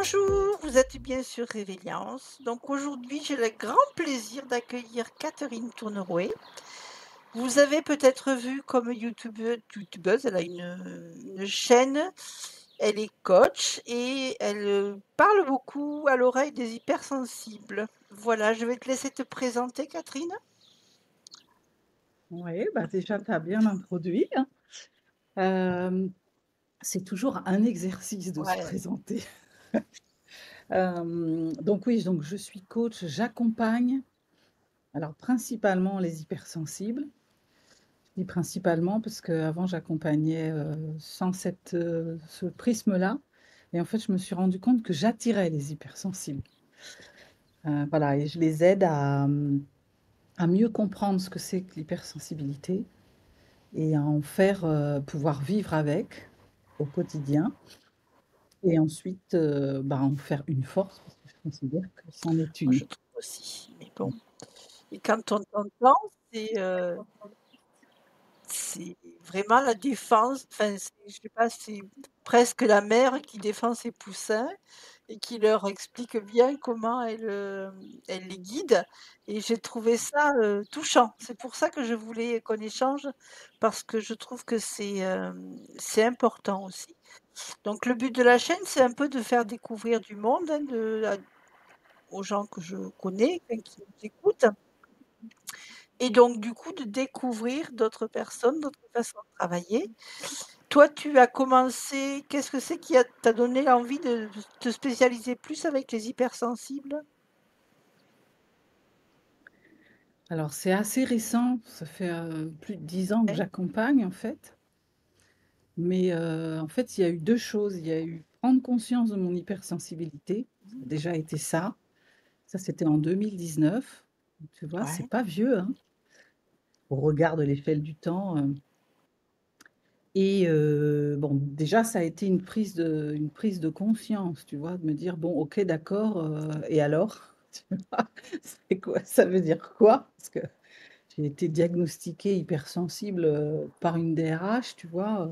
Bonjour, vous êtes bien sur Résilience. Donc aujourd'hui, j'ai le grand plaisir d'accueillir Catherine Tournerouet. Vous avez peut-être vu comme youtubeuse, elle a une chaîne, elle est coach et elle parle beaucoup à l'oreille des hypersensibles. Voilà, je vais te laisser te présenter, Catherine. Oui, bah, déjà, tu as bien introduit, hein. C'est toujours un exercice de se Ouais, présenter. Donc oui, donc je suis coach, j'accompagne, alors principalement les hypersensibles. Je dis principalement parce qu'avant j'accompagnais, sans ce prisme-là et en fait, je me suis rendu compte que j'attirais les hypersensibles. Voilà et je les aide à mieux comprendre ce que c'est que l'hypersensibilité et à en faire, pouvoir vivre avec au quotidien et ensuite, bah, en faire une force parce que je considère que c'en est moi une. je trouve aussi. Mais bon, et quand on t'entend, c'est c'est vraiment la défense, enfin, c'est je sais pas, c'est presque la mère qui défend ses poussins et qui leur explique bien comment elle, elle les guide et j'ai trouvé ça, touchant. C'est pour ça que je voulais qu'on échange parce que je trouve que c'est important aussi. Donc le but de la chaîne, c'est un peu de faire découvrir du monde, hein, aux gens que je connais, enfin qui nous écoutent et donc du coup de découvrir d'autres personnes, d'autres façons de travailler. Toi, tu as commencé qu'est-ce que c'est qui t'a donné envie de te spécialiser plus avec les hypersensibles? Alors c'est assez récent, ça fait, plus de 10 ans que Ouais, j'accompagne en fait, mais en fait, il y a eu 2 choses. Il y a eu prendre conscience de mon hypersensibilité, ça a déjà été ça. Ça, c'était en 2019. Tu vois, c'est ouais, pas vieux, hein, au regard de l'échelle du temps, et bon, déjà, ça a été une prise de conscience, tu vois? De me dire: «Bon, OK, d'accord, et alors?» Tu vois? C'est quoi ça veut dire quoi? Parce que j'ai été diagnostiquée hypersensible, par une DRH, tu vois?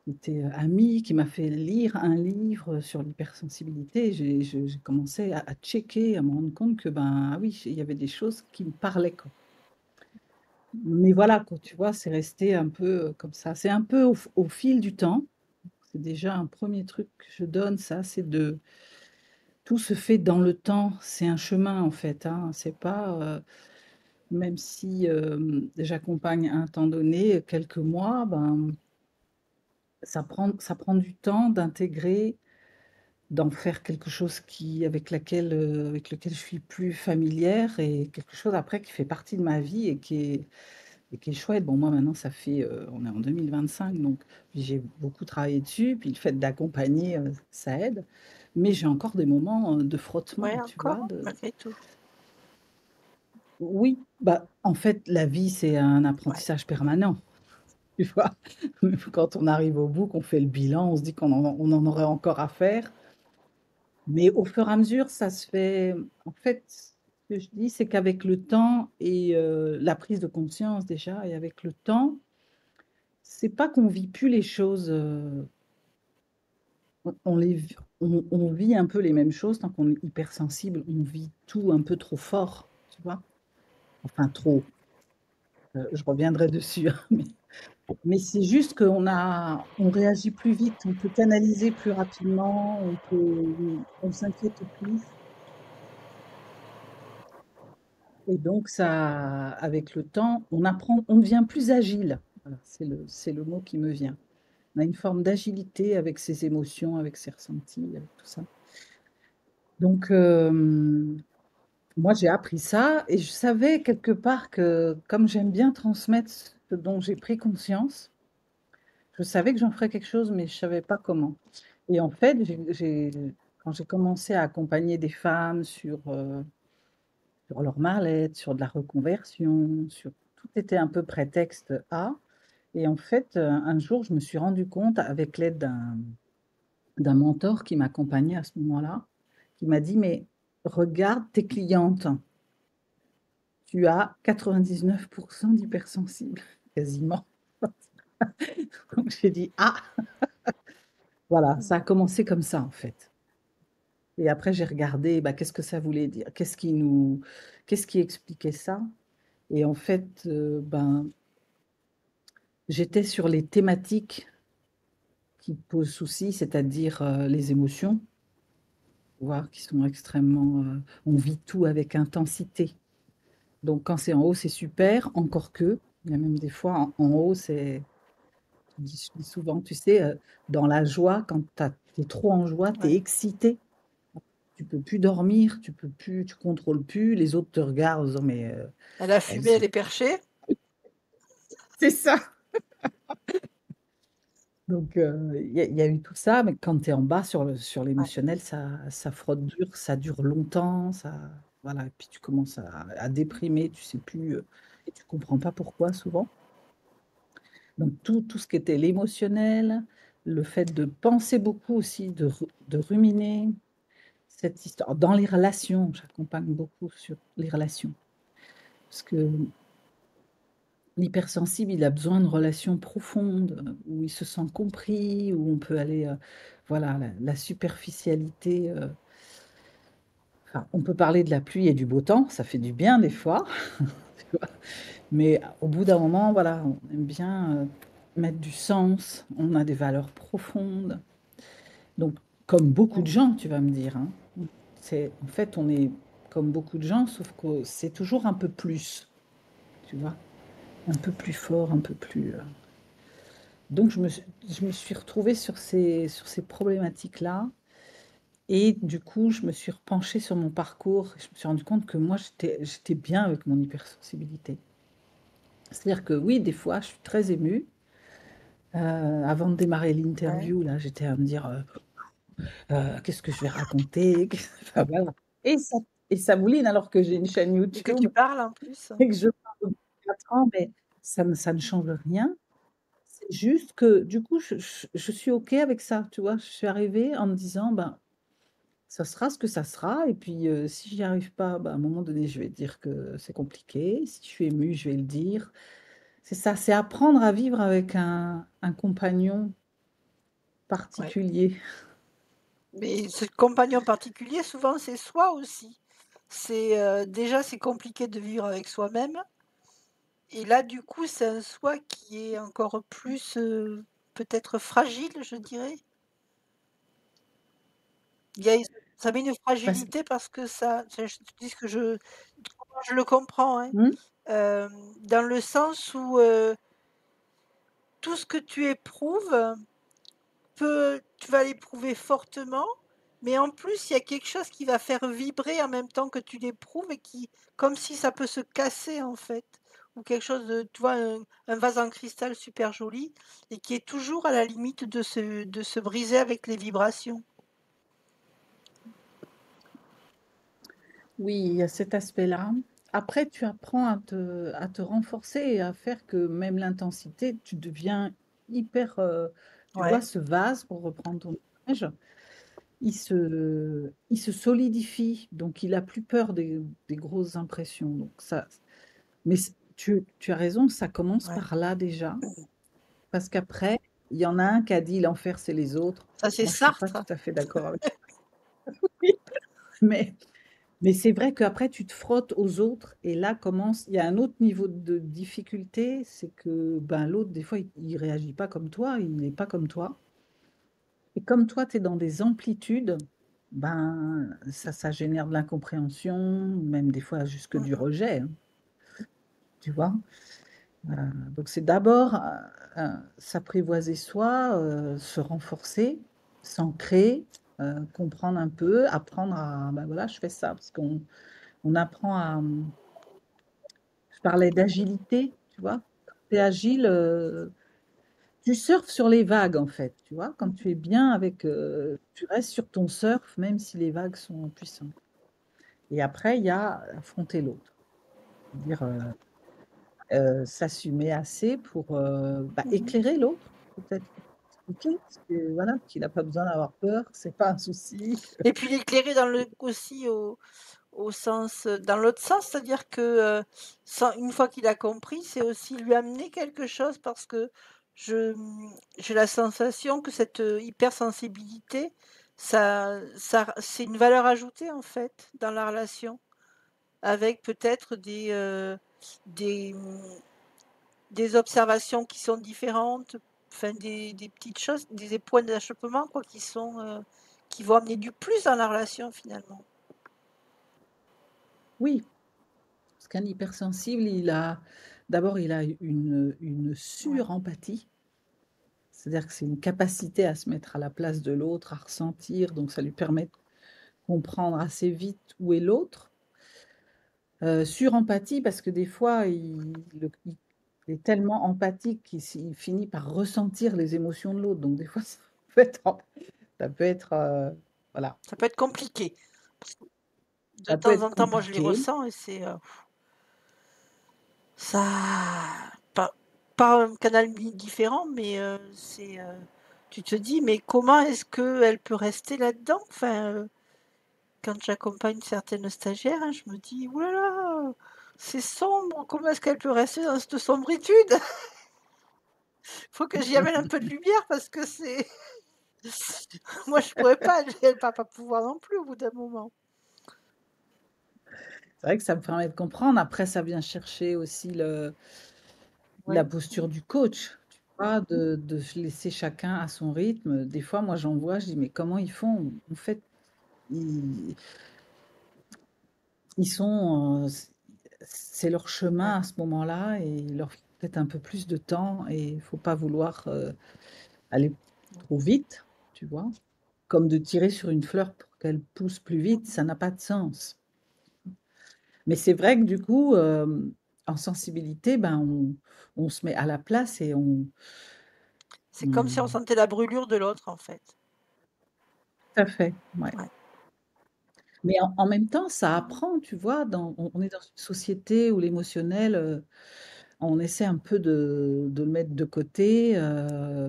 Qui était, amie, qui m'a fait lire un livre sur l'hypersensibilité. J'ai commencé à checker, à me rendre compte que, ben, ah oui, il y avait des choses qui me parlaient, quoi. Mais voilà, quoi, tu vois? C'est resté un peu, comme ça. C'est un peu au fil du temps. C'est déjà un premier truc que je donne, ça, c'est de tout se fait dans le temps. C'est un chemin, en fait, hein. C'est pas, même si, j'accompagne à un temps donné, quelques mois, ben, ça prend du temps d'intégrer, d'en faire quelque chose avec lequel je suis plus familière et quelque chose après qui fait partie de ma vie et qui est chouette. Bon, moi, maintenant, ça fait, on est en 2025, donc j'ai beaucoup travaillé dessus, puis le fait d'accompagner, ça aide. Mais j'ai encore des moments, de ouais frottement, tu encore, vois? hein, malgré tout. Oui, bah, en fait, la vie, c'est un Ouais, apprentissage permanent, tu vois? Même quand on arrive au bout, qu'on fait le bilan, on se dit qu'on en aurait encore à faire. Mais au fur et à mesure, ça se fait en fait, ce que je dis, c'est qu'avec le temps et la prise de conscience déjà et avec le temps, c'est pas qu'on vit plus les choses, on les v on vit un peu les mêmes choses tant qu'on est hypersensible, on vit tout un peu trop fort, tu vois? Enfin trop, je reviendrai dessus, hein, mais c'est juste on réagit plus vite, on peut canaliser plus rapidement, on s'inquiète plus. Et donc ça avec le temps, on devient plus agile. Voilà, c'est le mot qui me vient. On a une forme d'agilité avec ses émotions, avec ses ressentis, avec tout ça. Donc moi j'ai appris ça et je savais quelque part que comme j'aime bien transmettre ce dont j'ai pris conscience, je savais que j'en ferais quelque chose, mais je savais pas comment. Et en fait, quand j'ai commencé à accompagner des femmes sur leur mal-être, sur de la reconversion, sur tout était un peu prétexte à et en fait, un jour, je me suis rendu compte avec l'aide d'un mentor qui m'accompagnait à ce moment-là, qui m'a dit: «Mais regarde tes clientes, tu as 99 d'hypersensibles», quasiment. Donc j'ai dit: «Ah!» Voilà, ça a commencé comme ça, en fait. et après j'ai regardé, bah, qu'est-ce que ça voulait dire? Qu'est-ce qui expliquait ça? Et en fait, ben, j'étais sur les thématiques qui posent souci, c'est-à-dire, les émotions, tu vois? Qui sont extrêmement, on vit tout avec intensité. Donc quand c'est en haut, c'est super, encore que, il y a même des fois en haut, c'est je dis souvent, tu sais, dans la joie, quand tu es trop en joie, tu es Ouais. excité, tu peux plus dormir, tu contrôles plus, les autres te regardent en disant: «Mais, Elle a elle fumé, se» elle est perchée. c'est ça! Donc il y a eu tout ça, mais quand tu es en bas sur Ouais. l'émotionnel, ça frotte dur, ça dure longtemps, ça voilà et puis tu commences à déprimer, tu sais plus, et tu comprends pas pourquoi souvent. Donc tout ce qui était l'émotionnel, le fait de penser beaucoup aussi, de ruminer, cette histoire dans les relations, j'accompagne beaucoup sur les relations. Parce que l'hypersensible, il a besoin de relations profondes, où il se sent compris, où on peut aller, voilà, la superficialité, enfin, on peut parler de la pluie et du beau temps, ça fait du bien des fois, tu vois? Mais au bout d'un moment, voilà, on aime bien, mettre du sens, on a des valeurs profondes. Donc comme beaucoup de Ouais. gens, tu vas me dire, hein. C'est en fait, on est comme beaucoup de gens, sauf que c'est toujours un peu plus, tu vois? Un peu plus fort, un peu plus, donc je me suis retrouvée sur ces problématiques-là et du coup, je me suis repenchée sur mon parcours et je me suis rendue compte que moi, j'étais bien avec mon hypersensibilité. C'est-à-dire que oui, des fois, je suis très émue. Avant de démarrer Ouais. l'interview, là, j'étais à me dire, «Qu'est-ce que je vais raconter?» Enfin voilà et ça mouline alors que j'ai une chaîne Et que tu YouTube parles en plus. et que je parle depuis 4 ans, mais ça ne change rien. C'est juste que du coup, je suis OK avec ça, tu vois? Je suis arrivée en me disant: «Ben, ça sera ce que ça sera et puis, si j'y arrive pas, bah, à un moment donné, je vais dire que c'est compliqué. Si je suis émue, je vais le dire». C'est ça, c'est apprendre à vivre avec un compagnon Ouais. particulier. Mais ce compagnon particulier, souvent, c'est soi aussi. C'est, déjà, c'est compliqué de vivre avec soi-même et là, du coup, c'est un soi qui est encore plus, peut-être fragile, je dirais. Il y a ça met une Parce fragilité parce que ça je te dis ce que comment je le comprends, hein. mmh? Dans le sens où, tout ce que tu éprouves tu vas l'éprouver fortement, mais en plus, il y a quelque chose qui va faire vibrer en même temps que tu l'éprouves et qui comme si ça peut se casser, en fait, ou quelque chose de tu vois, un vase en cristal super joli et qui est toujours à la limite de se briser avec les vibrations. Oui, il y a cet aspect-là. Après, tu apprends à te renforcer et à faire que même l'intensité, tu deviens hyper, tu vois, Ouais, ce vase, pour reprendre ton image, il se solidifie, donc il a plus peur des grosses impressions, donc ça mais tu as raison, ça commence ouais. par là déjà, parce qu'après, il y en a un qui a dit: «L'enfer, c'est les autres». Ça, c'est Moi, je suis pas Sartre. tout à fait d'accord avec lui, mais c'est vrai qu'après tu te frottes aux autres et là commence il y a un autre niveau de difficulté, c'est que, ben, l'autre des fois il réagit pas comme toi, il n'est pas comme toi et comme toi tu es dans des amplitudes, ben, ça génère de l'incompréhension, même des fois jusque Mmh du mh. rejet, hein, tu vois? Heu, donc c'est d'abord, s'apprivoiser soi, se renforcer, s'ancrer, comprendre un peu, apprendre à, bah, voilà, je fais ça parce qu'on apprend à, je parlais d'agilité, tu vois? Quand tu es agile, tu surfes sur les vagues, en fait, tu vois? Quand tu es bien avec, tu restes sur ton surf, même si les vagues sont puissantes et après, il y a affronter l'autre. Dire, s'assumer assez pour, bah, Mmh. éclairer l'autre, peut-être expliquer parce que voilà, qu'il a pas besoin d'avoir peur, c'est pas un souci. Et puis l'éclairer dans le aussi au sens, dans l'autre sens, c'est-à-dire que, sans une fois qu'il a compris, c'est aussi lui amener quelque chose parce que j'ai la sensation que cette, hypersensibilité, ça c'est une valeur ajoutée, en fait, dans la relation, avec peut-être des, des observations qui sont différentes, enfin des petites choses, des points d'achoppement quoi qui sont, qui vont amener du plus dans la relation finalement. Oui, parce qu'un hypersensible, il a une Ouais. surempathie. C'est-à-dire que c'est une capacité à se mettre à la place de l'autre, à ressentir, donc ça lui permet de comprendre assez vite où est l'autre. Surempathie parce que des fois, il est tellement empathique qu'il finit par ressentir les émotions de l'autre. Donc des fois, ça peut être, voilà, Ça peut être compliqué. De ça peut temps être en temps, moi je les compliqué. ressens et c'est, ça pas pas un canal différent, mais, tu te dis: «Mais comment est-ce qu'elle peut rester là-dedans?» enfin, quand j'accompagne certaines stagiaires, hein, je me dis: «Ouh là là, c'est sombre, comment est-ce qu'elle peut rester dans cette sombritude?» Faut que j'y amène un peu de lumière parce que c'est moi je pourrais pas, elle va pas pouvoir non plus au bout d'un moment. C'est vrai que ça me permet de comprendre. Après, ça vient chercher aussi la Oui, posture du coach, tu vois? De laisser chacun à son rythme. Des fois, moi, j'en vois, je dis: «Mais comment ils font?» En fait, ils ils sont, c'est leur ouais. chemin à ce moment-là et il leur faut peut-être un peu plus de temps et il faut pas vouloir, aller trop vite, tu vois? Comme de tirer sur une fleur pour qu'elle pousse plus vite, ça n'a pas de sens. Mais c'est vrai que du coup, en sensibilité, ben, on se met à la place et C'est comme si on on sentait la brûlure de l'autre en fait. tout à fait, ouais. Ouais, Mais en même temps, ça apprend, tu vois? On est dans une société où l'émotionnel, on essaie un peu de le mettre de côté,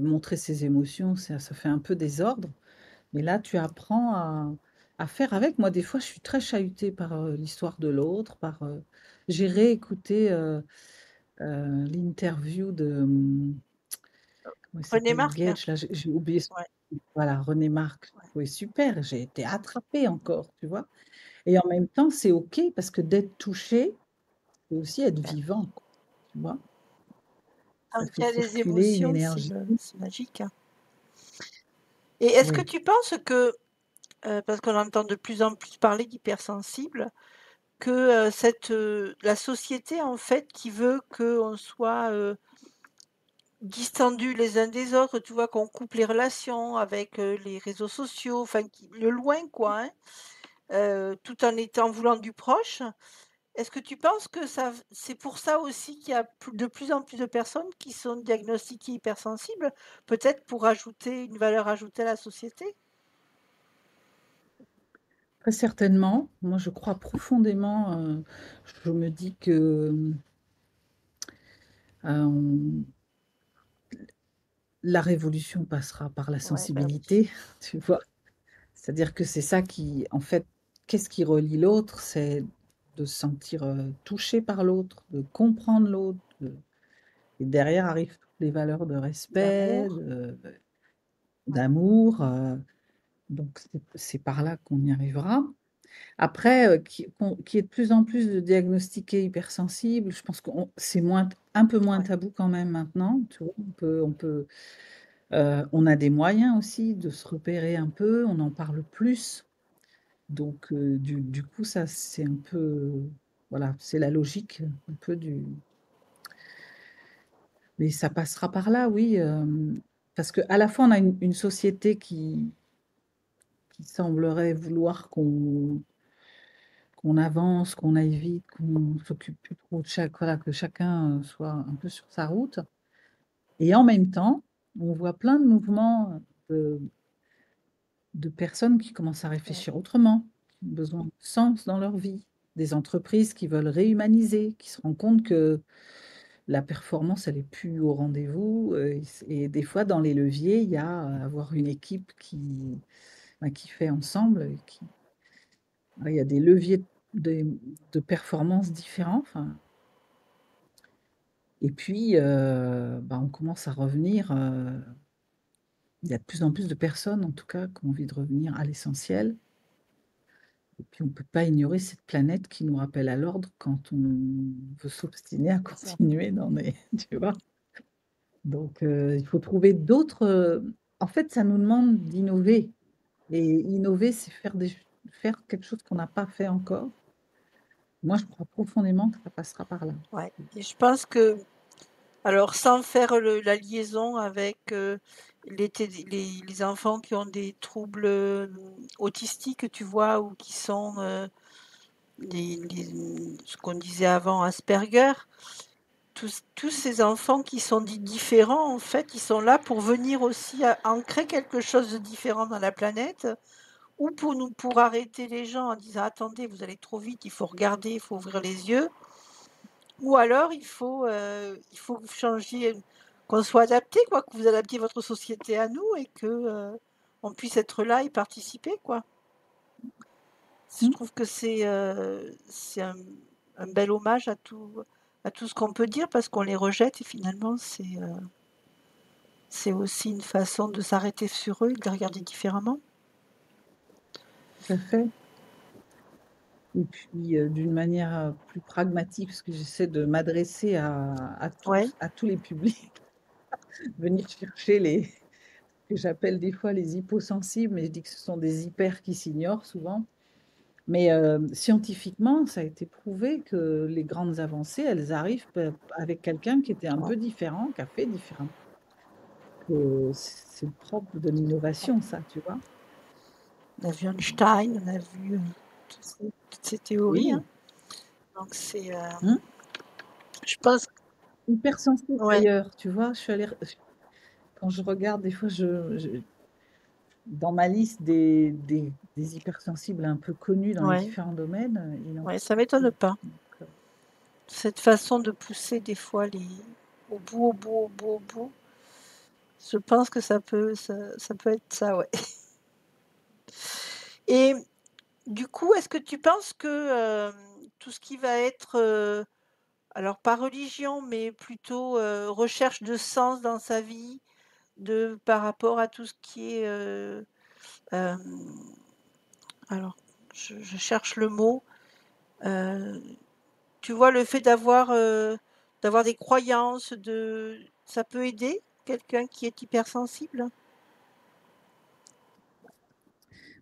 montrer ses émotions, ça fait un peu désordre. Mais là, tu apprends à faire avec. Moi, des fois, je suis très chahutée par, l'histoire de l'autre, j'ai réécouté, l'interview de, comment il René s'appelle? Marc? Gage, là, j'ai oublié son Ouais, voilà, René Marc. J'ai ouais, trouvé super, j'ai été attrapée encore, tu vois? Et en même temps, c'est OK parce que d'être touché, c'est aussi être bah, vivant, quoi, tu vois? tant Ça fait qu'il y a les circuler une émotions, énergie. c'est magique, hein. Et est-ce que Oui. tu penses que, parce qu'on entend de plus en plus parler d'hypersensibles, que, la société en fait qui veut qu'on soit, distendus les uns des autres, tu vois? Qu'on coupe les relations avec, les réseaux sociaux, enfin qui le loin quoi, hein, tout en étant voulant du proche. Est-ce que tu penses que c'est pour ça aussi qu'il y a de plus en plus de personnes qui sont diagnostiquées hypersensibles? Peut-être pour ajouter une valeur ajoutée à la société? Très certainement. Moi, je crois profondément, je me dis que, on la révolution passera par la Ouais, bah, oui. sensibilité, tu vois? C'est-à-dire que c'est ça qui en fait, qu'est-ce qui relie l'autre? C'est de se sentir, touché par l'autre, de comprendre l'autre, et derrière arrivent toutes les valeurs de respect, D'amour, ouais, d'amour, donc c'est par là qu'on y arrivera. Après, qu'il y ait de plus en plus de diagnostiqués hypersensibles, je pense qu'on c'est un peu moins ouais. tabou quand même maintenant, tu vois? On a des moyens aussi de se repérer un peu, on en parle plus, donc du coup, ça, c'est un peu, voilà, c'est la logique un peu du mais ça passera par là, oui, parce qu'à la fois, on a une société qui semblerait vouloir qu'on avance, qu'on aille vite, qu'on s'occupe plus trop de voilà, que chacun, soit un peu sur sa route et en même temps, on voit plein de mouvements, de personnes qui commencent à Ouais, réfléchir autrement, qui ont besoin de sens dans leur vie, des entreprises qui veulent réhumaniser, qui se rendent compte que la performance, elle est plus au rendez-vous, et des fois dans les leviers, il y a, avoir une équipe qui fait ensemble et il y a des leviers de de performance différents, enfin et puis, bah, on commence à revenir, Il y a de plus en plus de personnes, en tout cas, qui ont envie de revenir à l'essentiel. Et puis, on ne peut pas ignorer cette planète qui nous rappelle à l'ordre quand on veut s'obstiner à C'est ça. continuer dans des tu vois? Donc il faut trouver d'autres, en fait, ça nous demande d'innover et innover, c'est faire quelque chose qu'on n'a pas fait encore. Moi, je crois profondément que ça passera par là. Ouais et je pense que alors sans faire la liaison avec, les enfants qui ont des troubles, autistiques, tu vois? Ou qui sont, ce qu'on disait avant Asperger. Tous ces enfants qui sont dits différents, en fait, ils sont là pour venir aussi ancrer quelque chose de différent dans la planète ou pour arrêter les gens en disant: «Attendez, vous allez trop vite, il faut regarder, il faut ouvrir les yeux». Ou alors il faut que vous changiez, qu'on soit adapté quoi, que vous adaptiez votre société à nous et que, on puisse être là et participer quoi. Je Mmh, trouve que c'est un bel hommage à tout ce qu'on peut dire parce qu'on les rejette et finalement c'est aussi une façon de s'arrêter sur eux et de les regarder différemment. tout à fait et puis, d'une manière, plus pragmatique, parce que j'essaie de m'adresser Ouais, à tous les publics, venir chercher les que j'appelle des fois les hyposensibles, mais je dis que ce sont des hyper qui s'ignorent souvent. Mais scientifiquement, ça a été prouvé que les grandes avancées, elles arrivent avec quelqu'un qui était un ouais. peu différent, qui a fait différemment. C'est le propre de l'innovation ça, tu vois? On a vu Einstein, on a vu, toutes ces théories, hein. Oui. Donc Mmh. je pense Hypersensible ouais. d'ailleurs, tu vois? Je suis allée quand je regarde des fois dans ma liste des hypersensibles un peu connus dans les Ouais, différents domaines, il en ouais, fait ça m'étonne partie. pas. Donc Cette façon de pousser des fois au bout, au bout, au bout, au bout, je pense que ça peut être ça, ouais. Et du coup, est-ce que tu penses que, tout ce qui va être, alors pas religion, mais plutôt, recherche de sens dans sa vie, par rapport à tout ce qui est, hem, alors je cherche le mot, heu tu vois, le fait d'avoir des croyances, ça peut aider quelqu'un qui est hypersensible?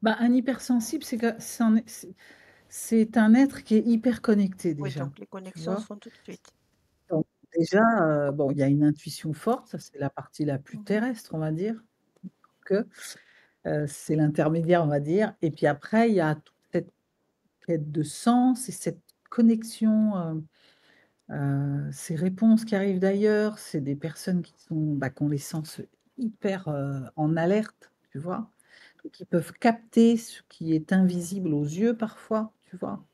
bah, un hypersensible, c'est un être qui est hyper connecté Oui, déjà, donc les tu connexions se vois? font tout de suite. Donc déjà, bon, il y a une intuition forte, ça c'est la partie la plus Mmh. terrestre, on va dire, que, c'est l'intermédiaire, on va dire et puis après il y a toute cette quête de sens et cette connexion, ces réponses qui arrivent d'ailleurs, c'est des personnes qui sont, bah, qui ont les sens hyper, en alerte, tu vois? Qui peuvent capter ce qui est invisible aux yeux parfois, tu vois?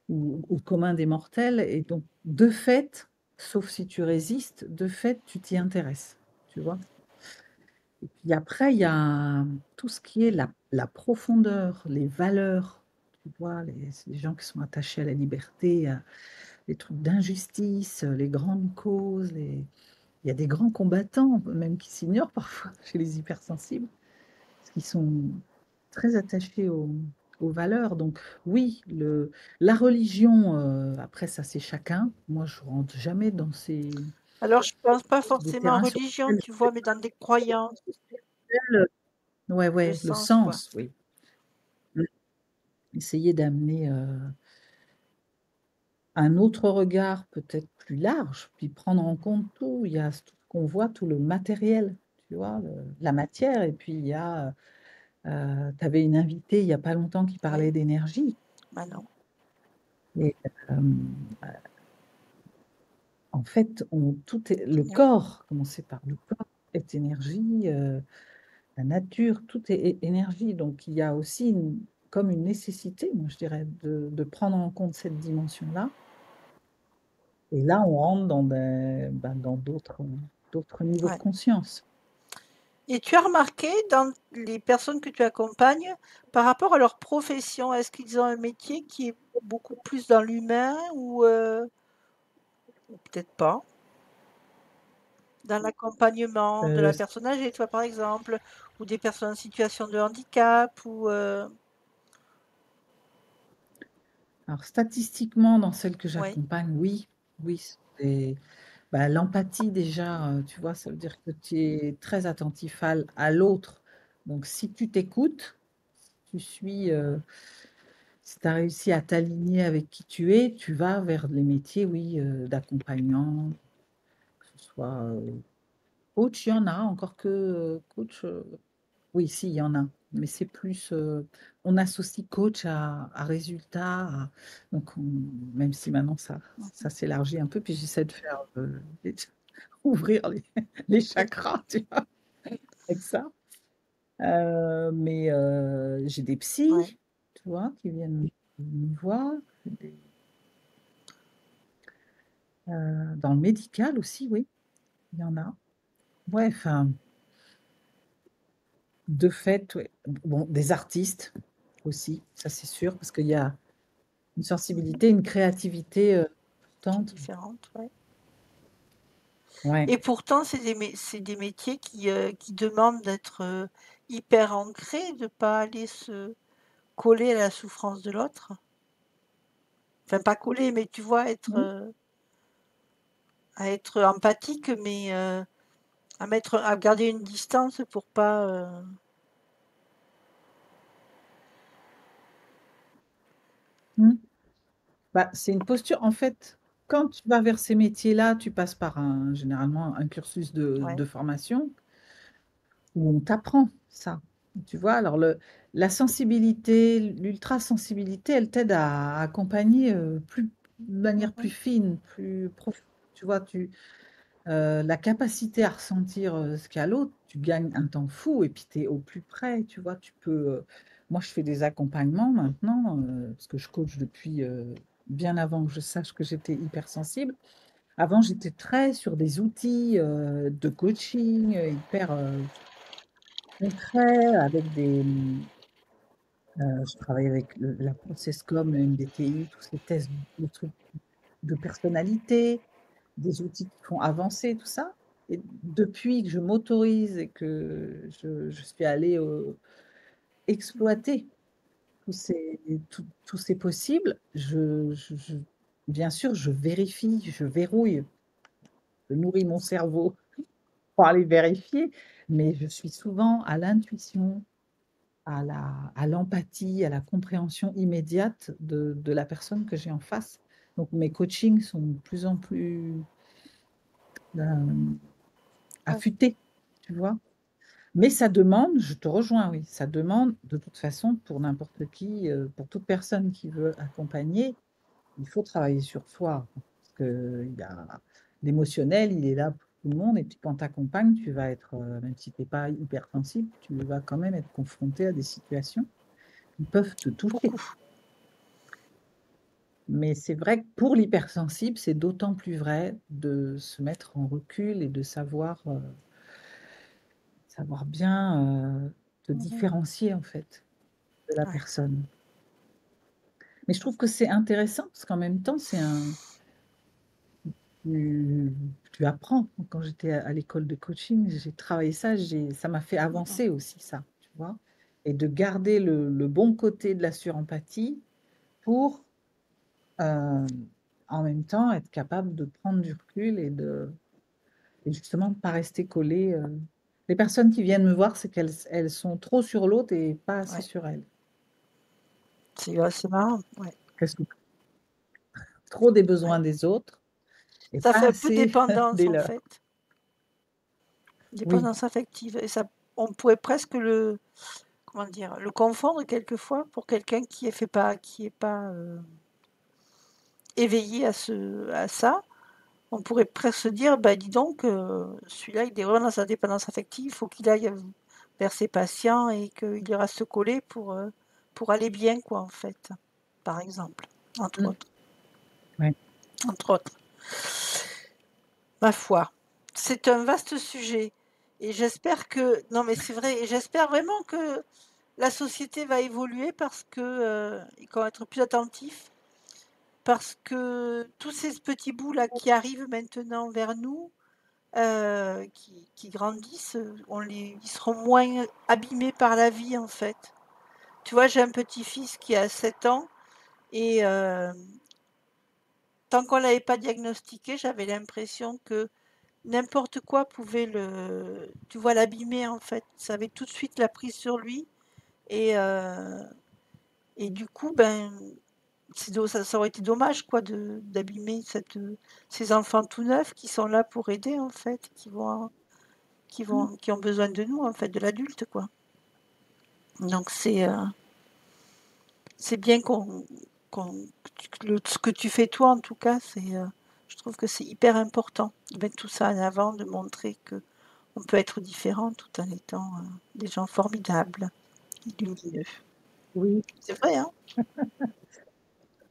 Ou au commun des mortels et donc de fait, sauf si tu résistes, de fait, tu t'y intéresses, tu vois? Et puis après, il y a tout ce qui est la profondeur, les valeurs, tu vois? C'est des gens qui sont attachés à la liberté, à les trucs d'injustice, les grandes causes, il y a des grands combattants, même qui s'ignorent parfois chez les hypersensibles. Parce qu'ils sont très attachés aux valeurs. Donc oui, la religion, après ça c'est chacun. Moi je rentre jamais dans Alors je pense pas des forcément en terrains sur religion, lesquels tu vois, mais dans des croyances, ouais, le ouais, le sens, quoi. sens, oui. Mmh. Essayer d'amener, un autre regard peut-être plus large, puis prendre en compte tout. Il y a tout ce qu'on voit, tout le matériel, tu vois? La matière et puis il y a, tu avais une invitée il y a pas longtemps qui Oui, parlait d'énergie bah, non. et en fait, tout est le Oui, corps, commencer par le corps est énergie, la nature, tout est énergie. Donc il y a aussi comme une nécessité, moi je dirais, de prendre en compte cette dimension-là. Et là, on rentre dans d'autres niveaux de ouais. conscience. Et tu as remarqué dans les personnes que tu accompagnes, par rapport à leur profession, est-ce qu'ils ont un métier qui est beaucoup plus dans l'humain ou peut-être pas? dans l'accompagnement de Heu, la personne âgée, toi, par exemple, ou des personnes en situation de handicap ou alors statistiquement, dans celles que ouais, j'accompagne, oui, oui, c'est bah, l'empathie déjà, tu vois? Ça veut dire que tu es très attentif à l'autre. Donc si tu t'écoutes, tu suis, si tu as réussi à t'aligner avec qui tu es, tu vas vers les métiers, oui, d'accompagnant, que ce soit, coach, il y en a, encore que, coach, oui, si, il y en a, mais c'est plus, on associe coach à résultat, donc même si maintenant ça s'élargit un peu, puis j'essaie de faire, ouvrir les chakras, tu vois? Avec ça. Mais j'ai des ouais. psys, tu vois, qui viennent me voir, des dans le médical aussi, oui, il y en a. Ouais, enfin, de fait, ouais. Bon, des artistes aussi, ça c'est sûr, parce qu'il y a une Mmh. sensibilité, une créativité, Qui est importante. différente, ouais. Ouais. Et pourtant, c'est des métiers qui demandent d'être, hyper ancrés, de pas aller se coller à la souffrance de l'autre. Enfin, pas coller, mais tu vois, Oui. à être empathique, mais, à garder une distance pour pas, Mmh. Bah, c'est une posture en fait, quand tu vas vers ces métiers-là, tu passes par généralement un cursus ouais. de formation où on t'apprend ça, tu vois? Alors la sensibilité, l'ultra-sensibilité, elle t'aide à accompagner, de manière Mmh. plus fine, plus profonde, tu vois? La capacité à ressentir, ce qu'a l'autre, tu gagnes un temps fou et puis tu es au plus près, tu vois? Moi je fais des accompagnements maintenant, parce que je coach depuis, bien avant que je sache que j'étais hypersensible. Avant, j'étais très sur des outils, de coaching, hyper, concrets avec je travaille avec la Processcom, le MBTI, tous ces tests, de trucs de personnalité, des outils qui font avancer tout ça. Et depuis que je m'autorise et que je suis allée, exploiter tous ces possibles, bien sûr, je vérifie, je verrouille, je nourris mon cerveau pour aller vérifier, mais je suis souvent à l'intuition, à l'empathie, à la compréhension immédiate de la personne que j'ai en face. Donc mes coachings sont de plus en plus, hem, Ouais. affûtés, tu vois? Mais ça demande, je te rejoins, oui, ça demande de toute façon pour n'importe qui, pour toute personne qui veut accompagner, il faut travailler sur soi. Parce qu'il y a l'émotionnel, il est là pour tout le monde et puis quand tu accompagnes, tu vas être, même si tu es pas hypersensible, tu vas quand même être confronté à des situations qui peuvent te toucher. Beaucoup. Mais c'est vrai que pour l'hypersensible, c'est d'autant plus vrai de se mettre en recul et de savoir bien, te Mmh. différencier en fait de la Ouais. personne. Mais je trouve que c'est intéressant parce qu'en même temps, tu tu apprends. Quand j'étais à l'école de coaching, j'ai travaillé ça, ça m'a fait Mmh mh. avancer aussi ça, tu vois? Et de garder le bon côté de la surempathie pour, en même temps être capable de prendre du recul et justement pas rester collé, les personnes qui viennent me voir, c'est qu'elles sont trop sur l'autre et pas assez Ouais. sur elles. C'est marrant, ouais. Qu'elles sont trop des Ouais. besoins des autres et Ça pas fait un peu assez dépendance, des en leurs. fait. Oui. Dépendance affective et ça on pourrait presque le comment dire? Le confondre quelquefois pour quelqu'un qui est pas, éveillé à ça. On pourrait presque se dire: «Bah, dis donc, celui-là, il est vraiment dans sa dépendance affective, il faut qu'il aille, vers ses patients et qu'il y reste collé pour aller bien, quoi, en fait», par exemple, entre Mmh. autres, Ouais. entre autres. Ma foi, c'est un vaste sujet et j'espère que non, mais c'est vrai et j'espère vraiment que la société va évoluer parce que, et qu'on va être plus attentif, parce que tous ces petits bouts là qui arrivent maintenant vers nous, qui grandissent, ils seront moins abîmés par la vie, en fait. Tu vois, j'ai un petit-fils qui a 7 ans et tant qu'on l'avait pas diagnostiqué, j'avais l'impression que n'importe quoi pouvait tu vois, l'abîmer, en fait. Ça avait tout de suite la prise sur lui et heu et du coup, ben, ça aurait été dommage, quoi, d'abîmer ces enfants tout neufs qui sont là pour aider, en fait, Mmh. qui ont besoin de nous, en fait, de l'adulte, quoi. Donc c'est bien ce que tu fais toi, en tout cas, je trouve que c'est hyper important de mettre tout ça en avant, de montrer qu'on peut être différent tout en étant, des gens formidables et lumineux. Oui, C'est vrai, hein?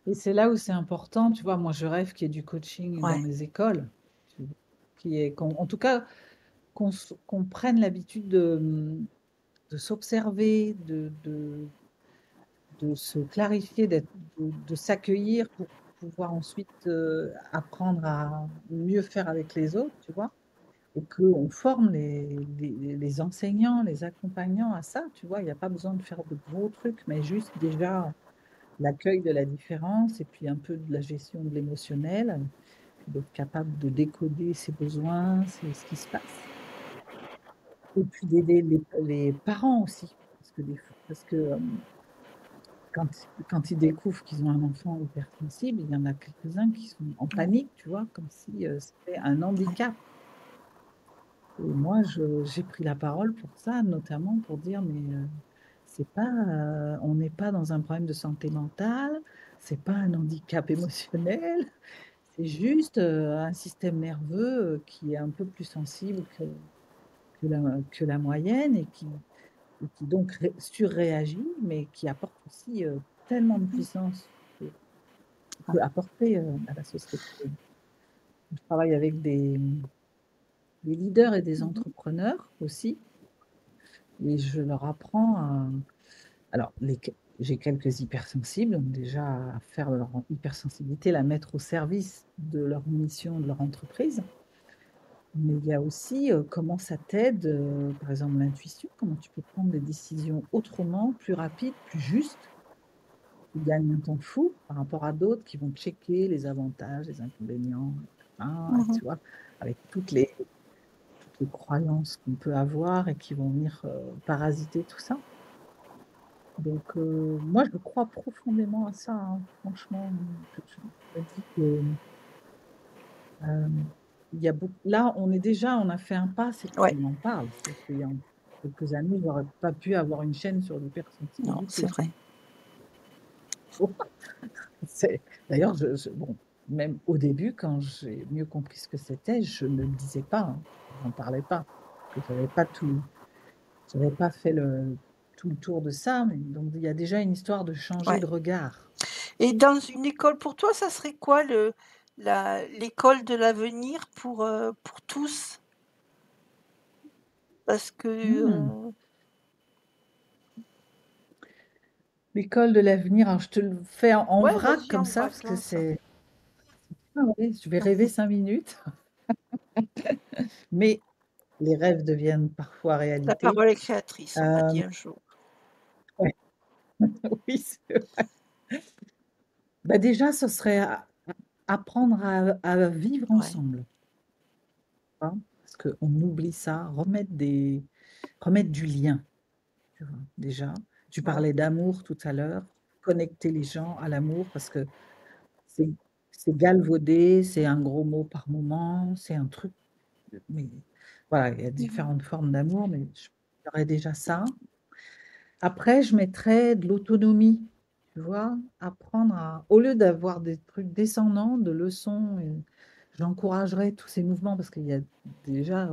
et c'est là où c'est important, tu vois? Moi, je rêve qu'il y ait du coaching dans Ouais. les écoles, tu vois? En tout cas, qu'on prenne l'habitude de s'observer, de se clarifier, de s'accueillir pour pouvoir ensuite, apprendre à mieux faire avec les autres, tu vois? Et qu'on forme les enseignants, les accompagnants à ça, tu vois? Il y a pas besoin de faire de gros trucs, mais juste déjà l'accueil de la différence et puis un peu de la gestion de l'émotionnel, puis d'être capable de décoder ses besoins, ce qui se passe. Et puis d'aider les parents aussi, parce que, quand ils découvrent qu'ils ont un enfant hypersensible, il y en a quelques-uns qui sont en Mmh. panique, tu vois? Comme si, c'était un Ouais. handicap. Et moi, j'ai pris la parole pour ça, notamment pour dire: «Mais, c'est pas, on n'est pas dans un problème de santé mentale, c'est pas un handicap émotionnel, c'est juste, un système nerveux, qui est un peu plus sensible que la moyenne et qui donc surréagit, mais qui apporte aussi, tellement de Mmh. puissance qu'il Ouais. peut apporter, à la société». Je travaille avec des leaders et des Mmh mh. entrepreneurs aussi, et je leur apprends à alors j'ai quelques hypersensibles, donc déjà à faire leur hypersensibilité, la mettre au service de leur mission, de leur entreprise. Mais il y a aussi, comment ça t'aide, par exemple l'intuition, comment tu peux prendre des décisions autrement, plus rapides, plus justes. Tu gagnes un temps fou par rapport à d'autres qui vont checker les avantages, les inconvénients, et Mmh. tu vois? Avec toutes les croyances qu'on peut avoir et qui vont venir, parasiter tout ça. Donc, moi je crois profondément à ça, hein. Franchement, je me dis que, il y a beaucoup là, on a fait un pas, c'est Ouais. qu'on en parle. C'est qu'il y a quelques années, j'aurais pas pu avoir une chaîne sur Non, c'est l'hypersensibilité. vrai. C'est d'ailleurs, bon, même au début, quand j'ai mieux compris ce que c'était, je ne le disais pas, hein. J'en parlais pas, parce que j'avais pas fait tout le tour de ça, mais donc il y a déjà une histoire de changer Ouais. de regard. Et dans une école pour toi, ça serait quoi l'école de l'avenir pour tous? Parce que, Mmh. L'école de l'avenir, alors je te le fais en ouais, vrac vas-y, comme en ça, vrac, parce que lance. c'est ah ouais, je vais rêver 5 minutes, mais les rêves deviennent parfois La réalité. parole est créatrice, on m'a dit Hem, un jour. ouais, oui, c'est vrai. Bah, déjà, ce serait apprendre à vivre Ouais, ensemble, hein, parce qu'on oublie ça, remettre du lien, tu vois? Déjà, tu ouais. parlais d'amour tout à l'heure, connecter les gens à l'amour parce que c'est c'est galvaudé, c'est un gros mot par moment, c'est un truc, mais voilà, il y a Mmh. différentes formes d'amour, mais il y aurait déjà ça. Après, je mettrais de l'autonomie, tu vois? Apprendre à au lieu d'avoir des trucs descendants, de leçons, j'encouragerais tous ces mouvements parce qu'il y a déjà,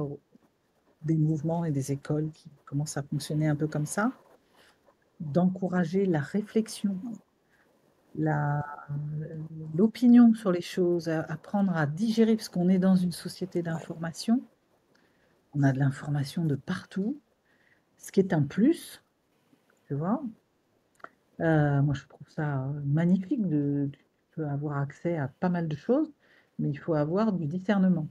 des mouvements et des écoles qui commencent à fonctionner un peu comme ça, d'encourager la réflexion, la l'opinion sur les choses, apprendre à digérer parce qu'on est dans une société Ouais. d'information. On a de l'information de partout, ce qui est un plus, tu vois? Moi, je trouve ça, magnifique tu peux avoir accès à pas mal de choses, mais il faut avoir du discernement.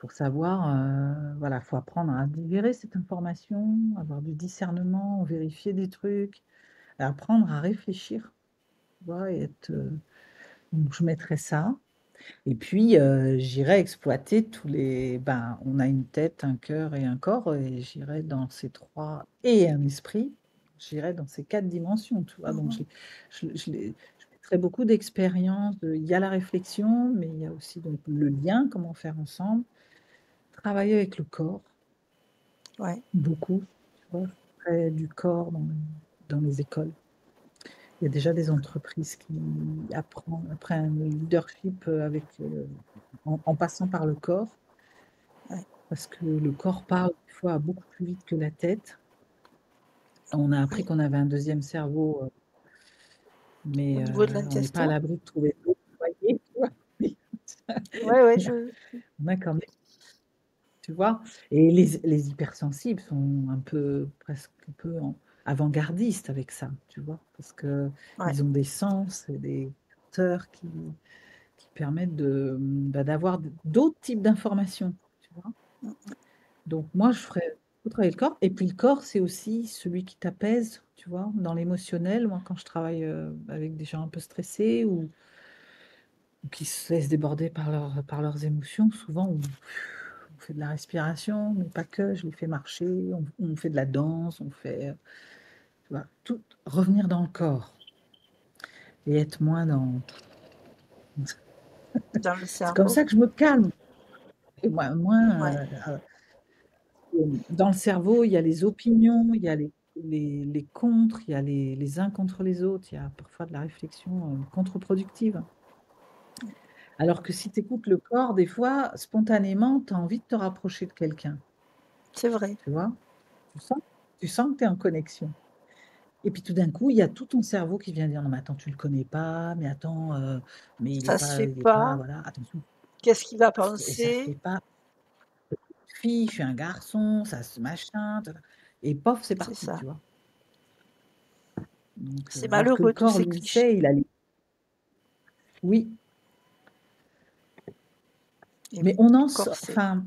pour savoir, voilà, faut apprendre à digérer cette information, avoir du discernement, vérifier des trucs, apprendre à réfléchir, tu vois? Et être, donc je mettrais ça et puis, j'irais exploiter tous les ben, on a une tête, un cœur et un corps et j'irais dans ces 3 et un esprit, j'irais dans ces 4 dimensions, tu vois? Donc Mmh. je mettrais beaucoup d'expérience, il y a la réflexion, mais il y a aussi donc le lien, comment faire ensemble. Travailler avec le corps, Ouais. beaucoup, tu vois? Je ferais du corps dans les écoles. Il y a déjà des entreprises qui apprennent le leadership, avec, en passant par le corps, Ouais. parce que le corps parle des fois beaucoup plus vite que la tête. On a appris Oui. qu'on avait un deuxième cerveau, Au mais niveau de on n'est pas à l'intestin? l'abri de trouver d'autres foyers, tu vois? Ouais, ouais, Il y a on a quand même, tu vois? Et les hypersensibles sont un peu presque un peu en avant-gardistes avec ça, tu vois? Parce ouais. qu'ils ont des sens et des capteurs qui permettent de, bah, d'avoir d'autres types d'informations, tu vois? Mmh. Donc moi, je ferais beaucoup travailler le corps et puis le corps, c'est aussi celui qui t'apaise, tu vois? Dans l'émotionnel, moi, quand je travaille, avec des gens un peu stressés ou qui se laissent déborder par leurs émotions, souvent on fait de la respiration, mais pas que, je les fais marcher, on fait de la danse, on fait, tu vois? Tout revenir dans le corps et être moins dans Dans le c'est comme cerveau? ça que je me calme et moins, Ouais. dans le cerveau, il y a les opinions, il y a les contres, il y a les uns contre les autres, il y a parfois de la réflexion, contre-productive. Alors que si tu écoutes le corps, des fois, spontanément, tu as envie de te rapprocher de quelqu'un, C'est vrai. tu vois? Tu sens tu sens que tu es en connexion et puis tout d'un coup, il y a tout ton cerveau qui vient dire: «Non mais attends, tu le connais pas, mais attends, mais Ça se fait il est pas pas. voilà, attention». Qu'est-ce qu'il va Et ça se fait penser? pas. Fille, je suis un garçon, ça se machin, et pof, c'est C'est parti, ça. tu vois? Donc, C'est alors que le malheureux tous corps, ces lui, clichés sait, il a les oui, et mais oui, on le en so corset. enfin,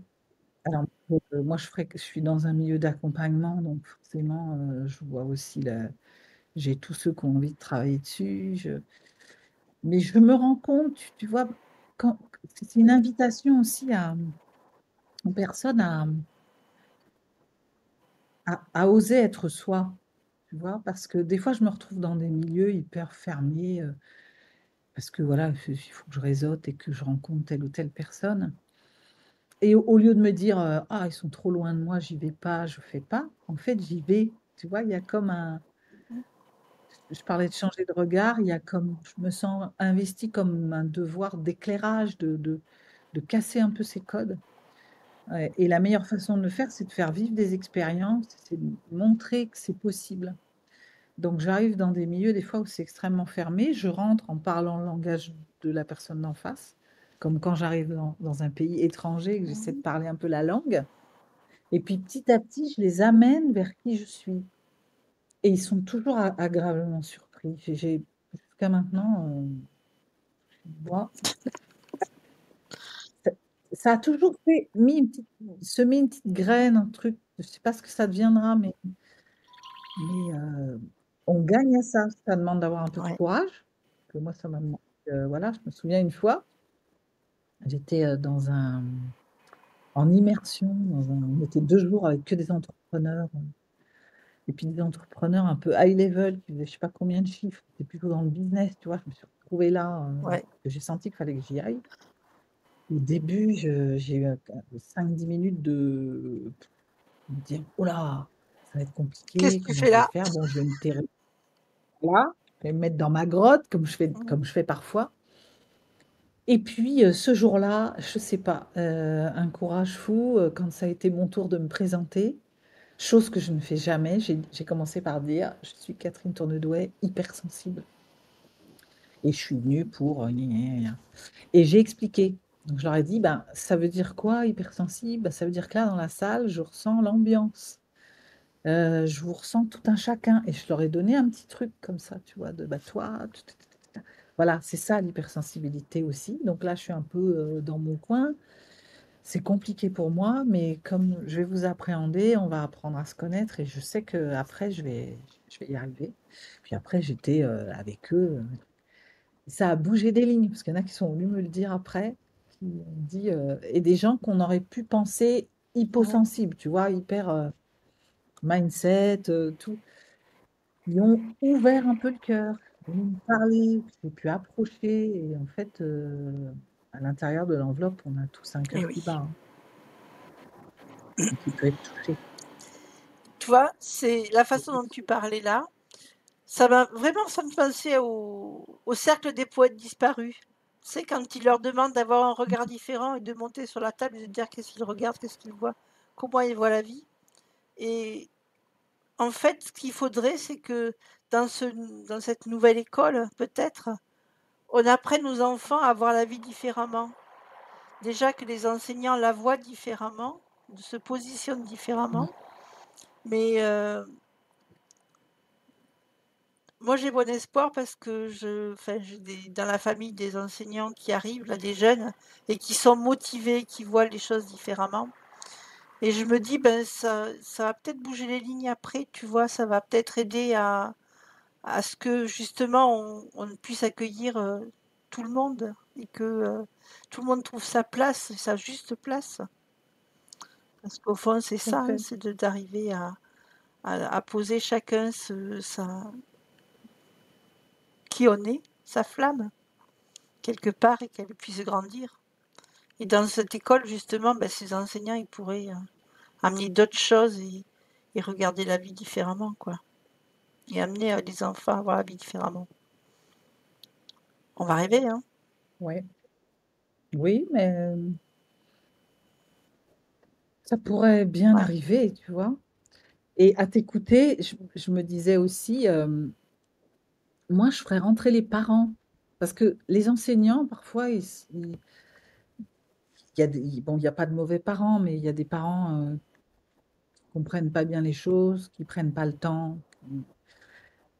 alors, moi, je suis dans un milieu d'accompagnement, donc forcément, je vois aussi j'ai tous ceux qui ont envie de travailler dessus, mais je me rends compte, tu vois, quand c'est une invitation aussi aux personnes à oser être soi, tu vois? Parce que des fois, je me retrouve dans des milieux hyper fermés, parce que voilà, il faut que je réseaute et que je rencontre telle ou telle personne. Et au lieu de me dire, «Ah, ils sont trop loin de moi, j'y vais pas, je fais pas», en fait, j'y vais. Tu vois? Il y a comme un Mmh. je parlais de changer de regard, il y a comme je me sens investie comme un devoir d'éclairage, de casser un peu ces codes. Ouais et la meilleure façon de le faire, c'est de faire vivre des expériences, c'est de montrer que c'est possible. Donc j'arrive dans des milieux, des fois, où c'est extrêmement fermé, je rentre en parlant le langage de la personne d'en face, comme quand j'arrive dans un pays étranger et que j'essaie de Mmh. parler un peu la langue. Et puis petit à petit, je les amène vers qui je suis et ils sont toujours a agréablement surpris. Jusqu'à maintenant, moi, ça ça a toujours fait mis une petite semé une petite graine, un truc, je sais pas ce que ça deviendra, mais on gagne à ça. Ça demande d'avoir un peu de Ouais. courage, que moi ça m'a demandé, voilà, je me souviens une fois, j'étais, en immersion on était 2 jours avec que des entrepreneurs. Et puis des entrepreneurs un peu high level qui faisaient je sais pas combien de chiffres, qui étaient plutôt dans le business, tu vois? Je me suis retrouvée là, Ouais. que j'ai senti qu'il fallait que j'y aille. Au début, j'ai eu, 5-10 minutes de me dire: «Oh là, ça va être Qu'est-ce compliqué, que tu comment fais je vais là? faire? Bon, je vais me terrer là, je vais me mettre dans ma grotte Mmh. comme je fais parfois». Et puis, ce jour-là, je sais pas, un courage fou, quand ça a été mon tour de me présenter, chose que je ne fais jamais, j'ai commencé par dire: «Je suis Catherine Tournedouet, hypersensible et je suis venue pour, gna gna gna gna» et j'ai expliqué. Donc je leur ai dit: «Ben, ça veut dire quoi hypersensible? Bah, ça veut dire que là, dans la salle, je ressens l'ambiance, je vous ressens tout un chacun» et je leur ai donné un petit truc comme ça, tu vois? De, bah, toi, voilà, c'est ça l'hypersensibilité aussi. Donc là, je suis un peu, dans mon coin. c'est compliqué pour moi, mais comme je vais vous appréhender, on va apprendre à se connaître et je sais qu'après, je vais y arriver. Puis après, j'étais avec eux. Ça a bougé des lignes, parce qu'il y en a qui sont venus me le dire après, qui ont dit, et des gens qu'on aurait pu penser Ouais. hyposensibles, tu vois, hyper mindset, tout. Ils ont ouvert un peu le cœur, ils ont parlé, j'ai pu approcher, et en fait, à l'intérieur de l'enveloppe, on a tous un Et cœur oui. qui bat, hein, et qui peut être touché. Tu vois, c'est la façon dont tu parlais là, ça me pensait au cercle des poètes disparus. Tu sais, quand ils leur demandent d'avoir un regard différent et de monter sur la table et de dire qu'est-ce qu'ils regardent, qu'est-ce qu'ils voient, comment ils voient la vie. Et en fait, ce qu'il faudrait, c'est que dans cette nouvelle école, peut-être, on apprenne aux enfants à voir la vie différemment. Déjà que les enseignants la voient différemment, se positionnent différemment, Mm. mais moi, j'ai bon espoir parce que j'ai dans la famille des enseignants qui arrivent, là, des jeunes, et qui sont motivés, qui voient les choses différemment. Et je me dis, ben, ça va peut-être bouger les lignes après, tu vois, ça va peut-être aider à ce que justement on puisse accueillir tout le monde et que tout le monde trouve sa place, sa juste place. Parce qu'au fond, c'est Tout à ça, hein, fait. c'est d'arriver à poser chacun qui on est, sa flamme, quelque part, et qu'elle puisse grandir. Et dans cette école, justement, ben, ces enseignants, ils pourraient amener d'autres choses et regarder la vie différemment, quoi. Et amener les enfants à voir la vie différemment. On va rêver, hein. Ouais. Oui, mais ça pourrait bien Ouais, arriver, tu vois. Et à t'écouter, je me disais aussi, moi, je ferais rentrer les parents. Parce que les enseignants, parfois, il y a bon, il n'y a pas de mauvais parents, mais il y a des parents qui ne comprennent pas bien les choses, qui ne prennent pas le temps.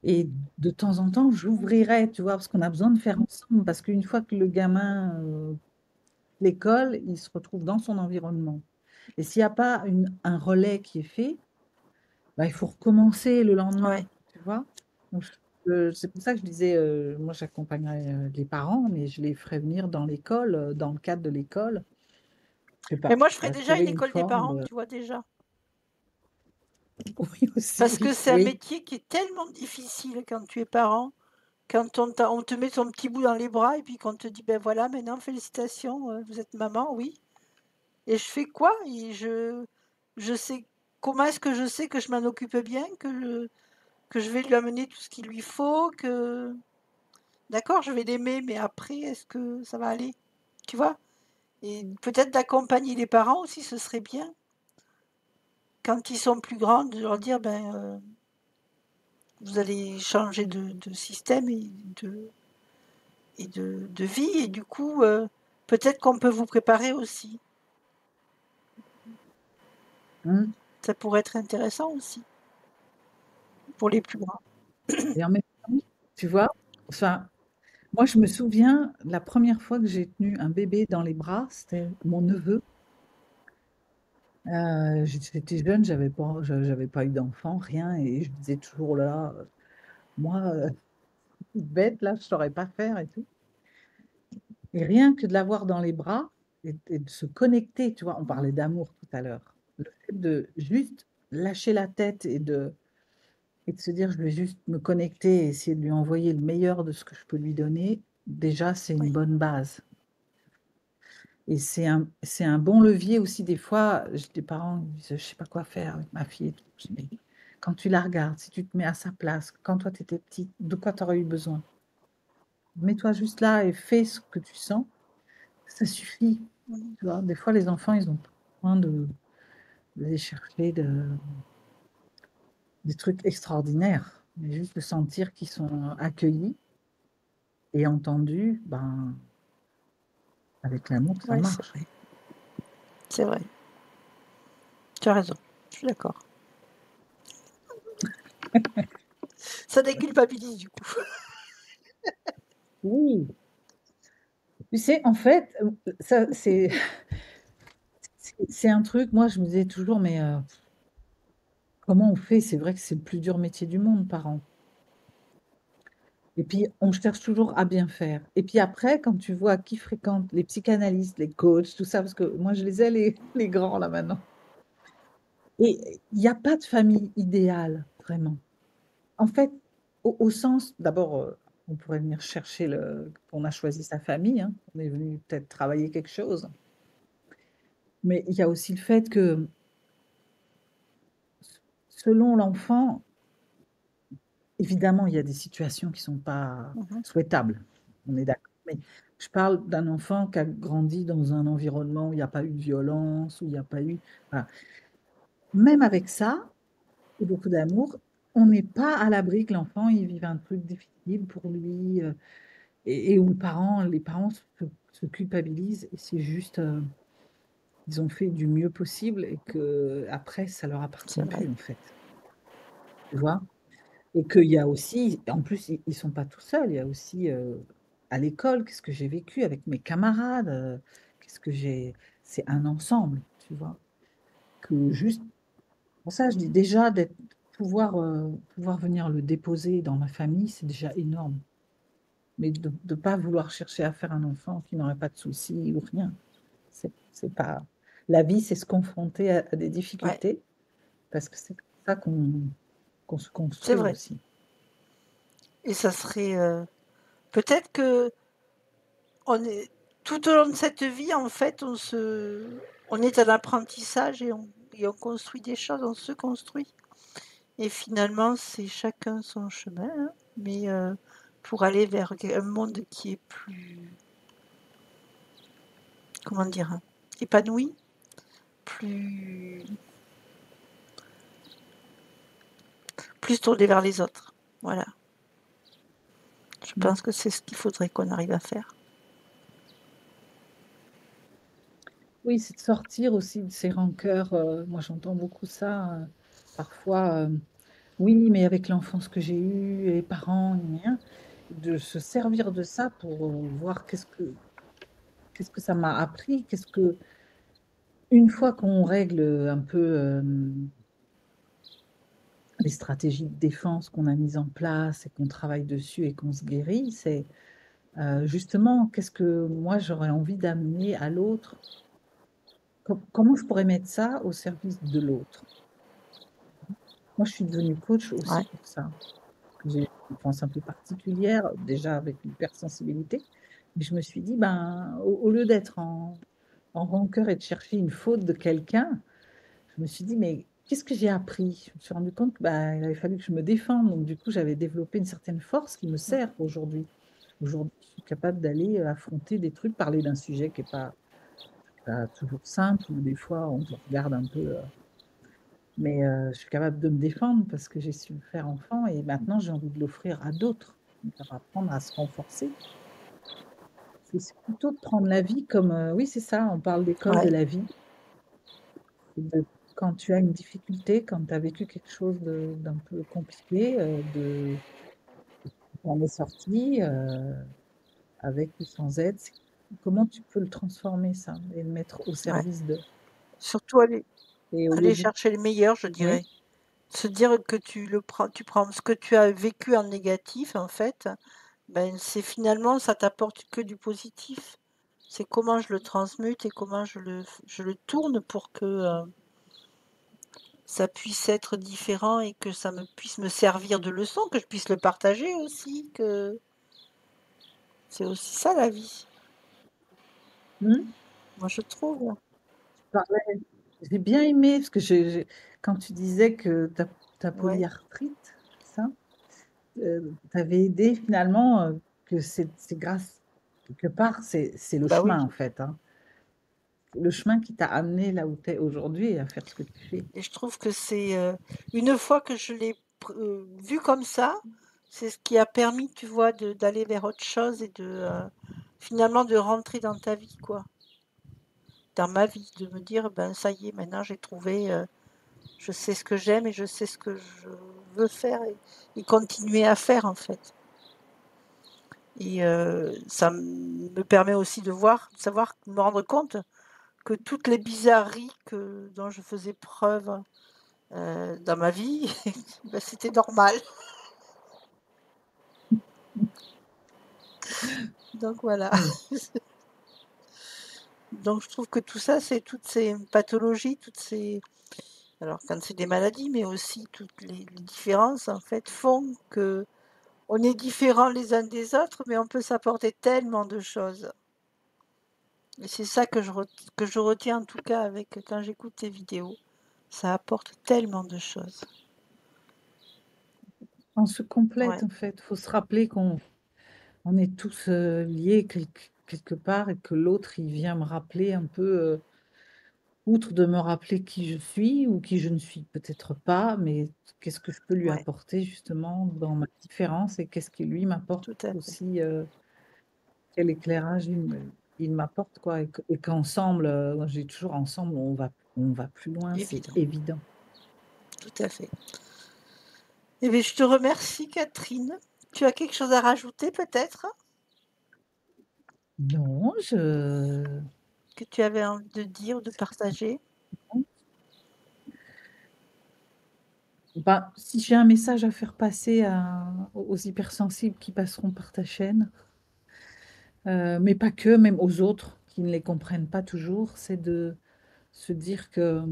Et de temps en temps, j'ouvrirais, tu vois, parce qu'on a besoin de faire ensemble. Parce qu'une fois que le gamin, l'école, il se retrouve dans son environnement. Et s'il n'y a pas un relais qui est fait, bah, il faut recommencer le lendemain, ouais. tu vois. Donc, c'est pour ça que je disais, moi j'accompagnerais les parents, mais je les ferais venir dans l'école, dans le cadre de l'école. Je sais Mais pas, moi, je ferais à déjà trouver une une école des forme parents, de... tu vois, déjà. Oui, aussi, Parce que oui, c'est un oui. métier qui est tellement difficile quand tu es parent, quand on te met ton petit bout dans les bras et puis qu'on te dit, ben voilà, maintenant, félicitations, vous êtes maman, oui. Et je fais quoi? Je sais, comment est-ce que je sais que je m'en occupe bien, que je vais lui amener tout ce qu'il lui faut, que, d'accord, je vais l'aimer, mais après, est-ce que ça va aller? Tu vois? Et peut-être d'accompagner les parents aussi, ce serait bien. Quand ils sont plus grands, de leur dire, ben, vous allez changer de système et de vie, et du coup, peut-être qu'on peut vous préparer aussi. Hein. Ça pourrait être intéressant aussi pour les plus grands. Et en même temps, tu vois, enfin, moi je me souviens, la première fois que j'ai tenu un bébé dans les bras, c'était mon neveu. J'étais jeune, j'avais pas eu d'enfant, rien, et je disais toujours là, moi, bête, là, je saurais pas faire et tout. Et rien que de l'avoir dans les bras et de se connecter, tu vois, on parlait d'amour tout à l'heure. Le fait de juste lâcher la tête et de se dire, je vais juste me connecter et essayer de lui envoyer le meilleur de ce que je peux lui donner, déjà, c'est une Oui, bonne base. Et c'est un bon levier aussi. Des fois, j'ai des parents qui disent, je sais pas quoi faire avec ma fille et tout. Je dis, mais quand tu la regardes, si tu te mets à sa place, quand toi tu étais petite, de quoi tu aurais eu besoin? Mets-toi juste là et fais ce que tu sens. Ça suffit. Tu vois, des fois, les enfants, ils ont pas besoin d'aller chercher des trucs extraordinaires, mais juste de sentir qu'ils sont accueillis et entendus, ben, avec l'amour, ça ouais, c'est marche. vrai. C'est vrai. Tu as raison. Je suis d'accord. Ça déculpabilise du coup. Oui. Tu sais, en fait, ça, C'est un truc, moi, je me disais toujours: «Mais, comment on fait?» C'est vrai que c'est le plus dur métier du monde, parent. Et puis, on cherche toujours à bien faire. Et puis après, quand tu vois qui fréquente les psychanalystes, les coachs, tout ça, parce que moi, je les ai les grands là maintenant. Et il y a pas de famille idéale, vraiment. En fait, au sens d'abord, on pourrait venir chercher le qu'on a choisi sa famille, hein. On est venu peut-être travailler quelque chose. Mais il y a aussi le fait que s selon l'enfant, évidemment, il y a des situations qui sont pas Mmh. souhaitables. On est d'accord. Mais je parle d'un enfant qui a grandi dans un environnement où il n'y a pas eu de violence, où il n'y a pas eu voilà. Même avec ça et beaucoup d'amour, on n'est pas à l'abri que l'enfant, il vive un truc difficile pour lui, et où les parents se culpabilisent et c'est juste, ils ont fait du mieux possible et qu'après ça leur appartient C'est vrai. plus, en fait. Tu vois? Et qu'il y a aussi en plus, ils sont pas tout seuls, il y a aussi, à l'école, qu'est-ce que j'ai vécu avec mes camarades, qu'est-ce que j'ai c'est un ensemble, tu vois? Que juste pour ça, je dis déjà pouvoir venir le déposer dans ma famille, c'est déjà énorme. Mais de pas vouloir chercher à faire un enfant qui n'aurait pas de soucis ou rien, c'est pas la vie, c'est se confronter à des Ouais, difficultés parce que c'est comme ça qu'on se c'est construit vrai aussi. et ça serait, peut-être qu'on est tout au long de cette vie, en fait, on est en apprentissage et on construit des choses, on se construit et finalement, c'est chacun son chemin, hein, mais pour aller vers un monde qui est plus, comment dire? Épanoui, plus tourné vers les autres. Voilà, je Mmh. pense que c'est ce qu'il faudrait qu'on arrive à faire. Oui, c'est de sortir aussi de ces rancœurs, moi j'entends beaucoup ça, parfois, «Oui, mais avec l'enfance que j'ai eue et les parents, gna gna gna», de se servir de ça pour, voir qu'est-ce que ça m'a appris, qu'est-ce que une fois qu'on règle, un peu, les stratégies de défense qu'on a mises en place et qu'on travaille dessus et qu'on se guérit, c'est, justement, qu'est-ce que moi j'aurais envie d'amener à l'autre? Comment je pourrais mettre ça au service de l'autre? Moi, je suis devenue coach aussi Ouais, pour ça. J'ai une enfance un peu particulière, déjà avec l'hypersensibilité, mais je me suis dit: «Ben, au lieu d'être en rancœur et de chercher une faute de quelqu'un», je me suis dit: «Mais qu'est-ce que j'ai appris?» Je me suis rendue compte que, bah, il avait fallu que je me défende, donc du coup, j'avais développé une certaine force qui me mmh, sert aujourd'hui. Aujourd'hui, je suis capable d'aller, affronter des trucs, parler d'un sujet qui est pas toujours simple, où des fois on te regarde un peu, mais je suis capable de me défendre parce que j'ai su le faire enfant et maintenant j'ai envie de l'offrir à d'autres, donc leur apprendre à se renforcer. C'est plutôt de prendre la vie comme, oui, c'est ça, on parle d'école de ouais, la vie. De quand tu as une difficulté, quand tu as vécu quelque chose d'un peu compliqué, de tu en es sorti, avec ou sans aide, c'est comment tu peux le transformer ça et le mettre au ouais. service de Surtout et au lieu aller de chercher le meilleur, je oui? dirais. Se dire que tu prends ce que tu as vécu en négatif, en fait, ben, c'est finalement ça t'apporte que du positif. C'est comment je le transmute et comment je le tourne pour que, ça puisse être différent et que ça puisse me servir de leçon, que je puisse le partager aussi, que c'est aussi ça la vie, Mmh? moi je trouve. Tu parlais j'ai bien aimé parce que j'ai quand tu disais que ta Ouais, polyarthrite, c'est ça? T'avais aidé finalement, que c'est grâce quelque part, c'est le bah oui chemin en fait, hein. Le chemin qui t'a amené là où tu es aujourd'hui et à faire ce que tu fais. et je trouve que c'est, une fois que je l'ai vu comme ça, c'est ce qui a permis, tu vois, d'aller vers autre chose et finalement de rentrer dans ta vie, quoi. Dans ma vie, de me dire: «Ben, ça y est, maintenant j'ai trouvé, je sais ce que j'aime et je sais ce que je veux faire et continuer à faire, en fait». Et ça me permet aussi de savoir, de me rendre compte que toutes les bizarreries dont je faisais preuve, dans ma vie, bah, c'était normal. Donc voilà. Oui. Donc je trouve que tout ça, c'est toutes ces pathologies, toutes ces alors quand c'est des maladies, mais aussi toutes les différences en fait font qu'on est différents les uns des autres, mais on peut s'apporter tellement de choses. Et c'est ça que je retiens en tout cas avec quand j'écoute tes vidéos. Ça apporte tellement de choses. On se complète Ouais, en fait. Faut se rappeler qu'on est tous, liés quelque part et que l'autre, il vient me rappeler un peu, outre de me rappeler qui je suis ou qui je ne suis peut-être pas, mais qu'est-ce que je peux lui ouais, apporter justement dans ma différence et qu'est-ce qui lui m'apporte tout à fait. aussi, quel éclairage il m'apporte quoi et qu'ensemble, j'ai toujours ensemble on va plus loin, c'est Évident, évident. tout à fait. Eh beh, je te remercie Catherine. Tu as quelque chose à rajouter peut-être? Non, Que tu avais envie de dire ou de partager? bah, si j'ai un message à faire passer aux hypersensibles qui passeront par ta chaîne, mais pas que, même aux autres qui ne les comprennent pas toujours, c'est de se dire que,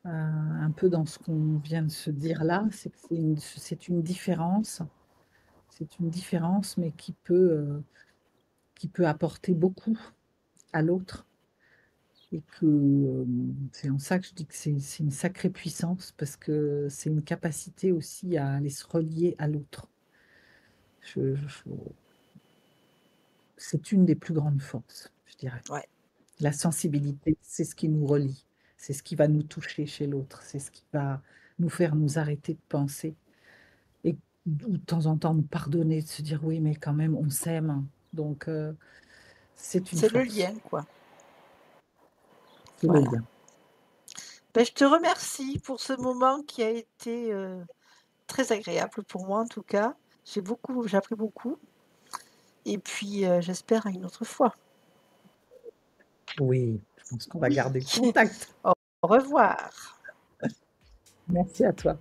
un peu dans ce qu'on vient de se dire là, c'est que c'est une différence, mais qui peut apporter beaucoup à l'autre et que, c'est en ça que je dis que c'est une sacrée puissance parce que c'est une capacité aussi à aller se relier à l'autre. Je C'est une des plus grandes forces, je dirais. Ouais, La sensibilité, c'est ce qui nous relie, c'est ce qui va nous toucher chez l'autre, c'est ce qui va nous faire nous arrêter de penser et ou de temps en temps nous pardonner, de se dire: «Oui, mais quand même on s'aime», donc c'est une c'est le force, lien quoi. c'est le Voilà. lien. Beh, je te remercie pour ce moment qui a été, très agréable pour moi en tout cas. J'ai appris beaucoup et puis, j'espère à une autre fois. Oui, je pense qu'on va Oui. garder le contact. Au revoir. Merci à toi.